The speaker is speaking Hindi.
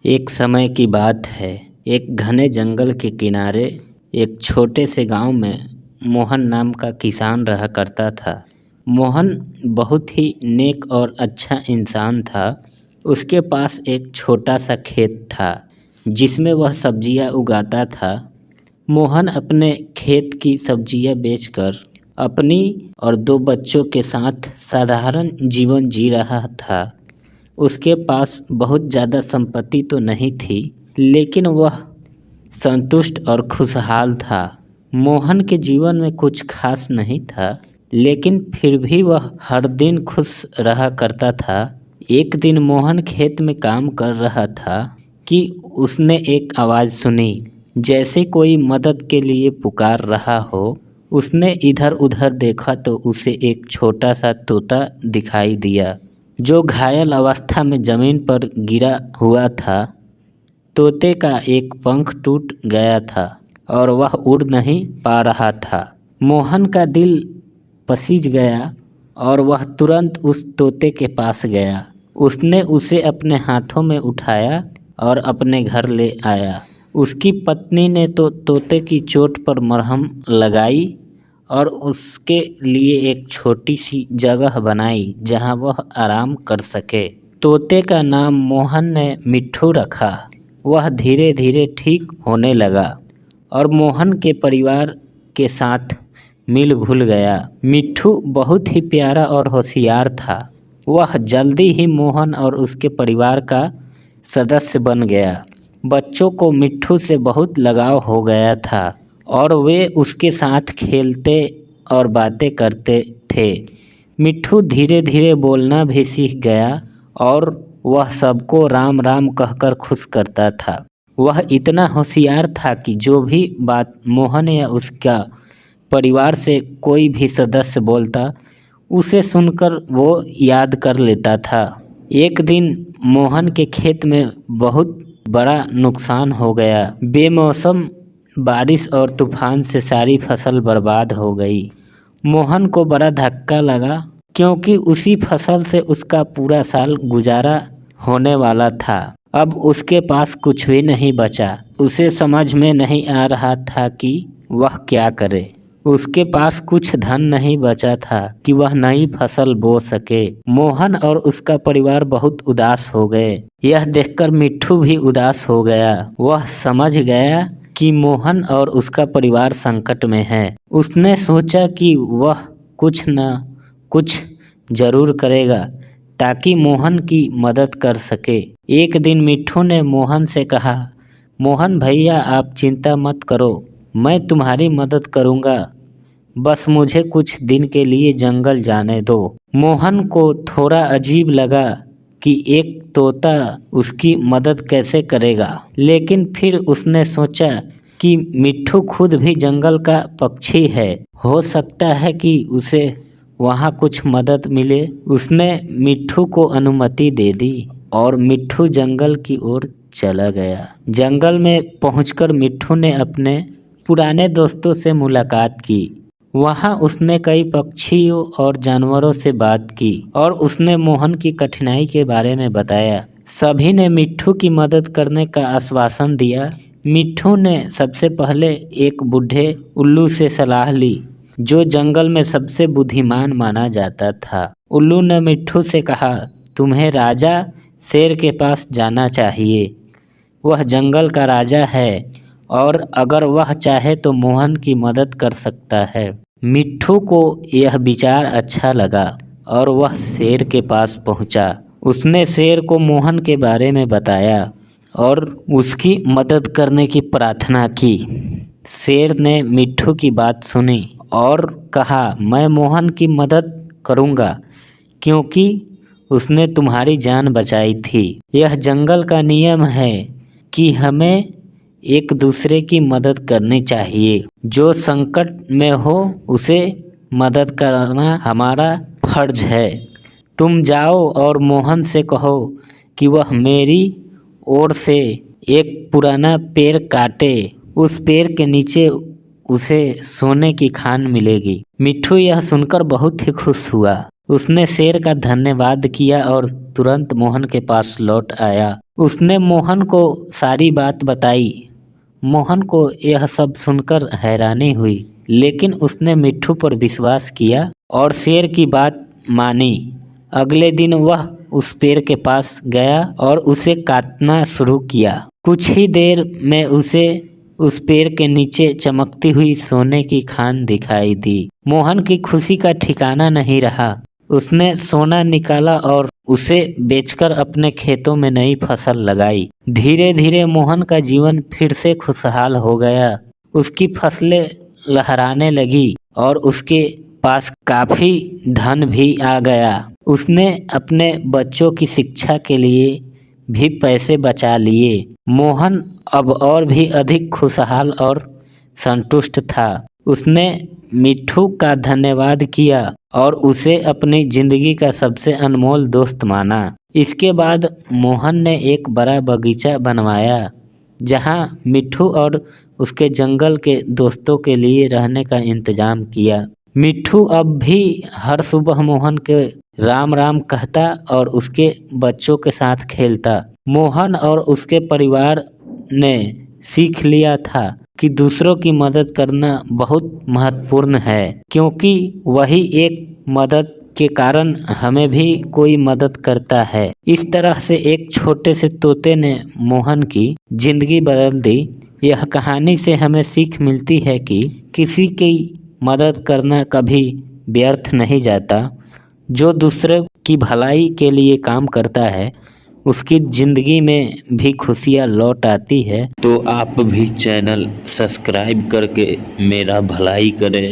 एक समय की बात है। एक घने जंगल के किनारे एक छोटे से गांव में मोहन नाम का किसान रहा करता था। मोहन बहुत ही नेक और अच्छा इंसान था। उसके पास एक छोटा सा खेत था जिसमें वह सब्जियां उगाता था। मोहन अपने खेत की सब्जियां बेचकर अपनी और दो बच्चों के साथ साधारण जीवन जी रहा था। उसके पास बहुत ज़्यादा संपत्ति तो नहीं थी, लेकिन वह संतुष्ट और खुशहाल था। मोहन के जीवन में कुछ खास नहीं था, लेकिन फिर भी वह हर दिन खुश रहा करता था। एक दिन मोहन खेत में काम कर रहा था कि उसने एक आवाज़ सुनी, जैसे कोई मदद के लिए पुकार रहा हो। उसने इधर उधर देखा तो उसे एक छोटा सा तोता दिखाई दिया जो घायल अवस्था में ज़मीन पर गिरा हुआ था। तोते का एक पंख टूट गया था और वह उड़ नहीं पा रहा था। मोहन का दिल पसीज गया और वह तुरंत उस तोते के पास गया। उसने उसे अपने हाथों में उठाया और अपने घर ले आया। उसकी पत्नी ने तो तोते की चोट पर मरहम लगाई और उसके लिए एक छोटी सी जगह बनाई जहां वह आराम कर सके। तोते का नाम मोहन ने मिट्ठू रखा। वह धीरे धीरे ठीक होने लगा और मोहन के परिवार के साथ मिल घुल गया। मिट्ठू बहुत ही प्यारा और होशियार था। वह जल्दी ही मोहन और उसके परिवार का सदस्य बन गया। बच्चों को मिट्ठू से बहुत लगाव हो गया था और वे उसके साथ खेलते और बातें करते थे। मिट्ठू धीरे धीरे बोलना भी सीख गया और वह सबको राम राम कहकर खुश करता था। वह इतना होशियार था कि जो भी बात मोहन या उसका परिवार से कोई भी सदस्य बोलता, उसे सुनकर वो याद कर लेता था। एक दिन मोहन के खेत में बहुत बड़ा नुकसान हो गया। बेमौसम बारिश और तूफान से सारी फसल बर्बाद हो गई। मोहन को बड़ा धक्का लगा, क्योंकि उसी फसल से उसका पूरा साल गुजारा होने वाला था। अब उसके पास कुछ भी नहीं बचा। उसे समझ में नहीं आ रहा था कि वह क्या करे। उसके पास कुछ धन नहीं बचा था कि वह नई फसल बो सके। मोहन और उसका परिवार बहुत उदास हो गए। यह देखकर मिट्ठू भी उदास हो गया। वह समझ गया कि मोहन और उसका परिवार संकट में है। उसने सोचा कि वह कुछ न कुछ जरूर करेगा ताकि मोहन की मदद कर सके। एक दिन मिट्ठू ने मोहन से कहा, मोहन भैया, आप चिंता मत करो, मैं तुम्हारी मदद करूँगा। बस मुझे कुछ दिन के लिए जंगल जाने दो। मोहन को थोड़ा अजीब लगा कि एक तोता उसकी मदद कैसे करेगा, लेकिन फिर उसने सोचा कि मिट्ठू खुद भी जंगल का पक्षी है, हो सकता है कि उसे वहाँ कुछ मदद मिले। उसने मिट्ठू को अनुमति दे दी और मिट्ठू जंगल की ओर चला गया। जंगल में पहुंचकर मिट्ठू ने अपने पुराने दोस्तों से मुलाकात की। वहाँ उसने कई पक्षियों और जानवरों से बात की और उसने मोहन की कठिनाई के बारे में बताया। सभी ने मिट्ठू की मदद करने का आश्वासन दिया। मिट्ठू ने सबसे पहले एक बूढ़े उल्लू से सलाह ली, जो जंगल में सबसे बुद्धिमान माना जाता था। उल्लू ने मिट्ठू से कहा, तुम्हें राजा शेर के पास जाना चाहिए। वह जंगल का राजा है और अगर वह चाहे तो मोहन की मदद कर सकता है। मिट्ठू को यह विचार अच्छा लगा और वह शेर के पास पहुंचा। उसने शेर को मोहन के बारे में बताया और उसकी मदद करने की प्रार्थना की। शेर ने मिट्ठू की बात सुनी और कहा, मैं मोहन की मदद करूंगा क्योंकि उसने तुम्हारी जान बचाई थी। यह जंगल का नियम है कि हमें एक दूसरे की मदद करनी चाहिए। जो संकट में हो उसे मदद करना हमारा फर्ज है। तुम जाओ और मोहन से कहो कि वह मेरी ओर से एक पुराना पेड़ काटे। उस पेड़ के नीचे उसे सोने की खान मिलेगी। मिट्ठू यह सुनकर बहुत ही खुश हुआ उसने शेर का धन्यवाद किया और तुरंत मोहन के पास लौट आया। उसने मोहन को सारी बात बताई। मोहन को यह सब सुनकर हैरानी हुई, लेकिन उसने मिट्ठू पर विश्वास किया और शेर की बात मानी। अगले दिन वह उस पेड़ के पास गया और उसे काटना शुरू किया। कुछ ही देर में उसे उस पेड़ के नीचे चमकती हुई सोने की खान दिखाई दी। मोहन की खुशी का ठिकाना नहीं रहा। उसने सोना निकाला और उसे बेचकर अपने खेतों में नई फसल लगाई। धीरे धीरे मोहन का जीवन फिर से खुशहाल हो गया। उसकी फसलें लहराने लगी और उसके पास काफी धन भी आ गया। उसने अपने बच्चों की शिक्षा के लिए भी पैसे बचा लिए। मोहन अब और भी अधिक खुशहाल और संतुष्ट था। उसने मिट्ठू का धन्यवाद किया और उसे अपनी जिंदगी का सबसे अनमोल दोस्त माना। इसके बाद मोहन ने एक बड़ा बगीचा बनवाया, जहां मिट्ठू और उसके जंगल के दोस्तों के लिए रहने का इंतजाम किया। मिट्ठू अब भी हर सुबह मोहन के राम राम कहता और उसके बच्चों के साथ खेलता। मोहन और उसके परिवार ने सीख लिया था कि दूसरों की मदद करना बहुत महत्वपूर्ण है, क्योंकि वही एक मदद के कारण हमें भी कोई मदद करता है। इस तरह से एक छोटे से तोते ने मोहन की जिंदगी बदल दी। यह कहानी से हमें सीख मिलती है कि किसी की मदद करना कभी व्यर्थ नहीं जाता। जो दूसरे की भलाई के लिए काम करता है, उसकी ज़िंदगी में भी खुशियाँ लौट आती है। तो आप भी चैनल सब्सक्राइब करके मेरा भलाई करें।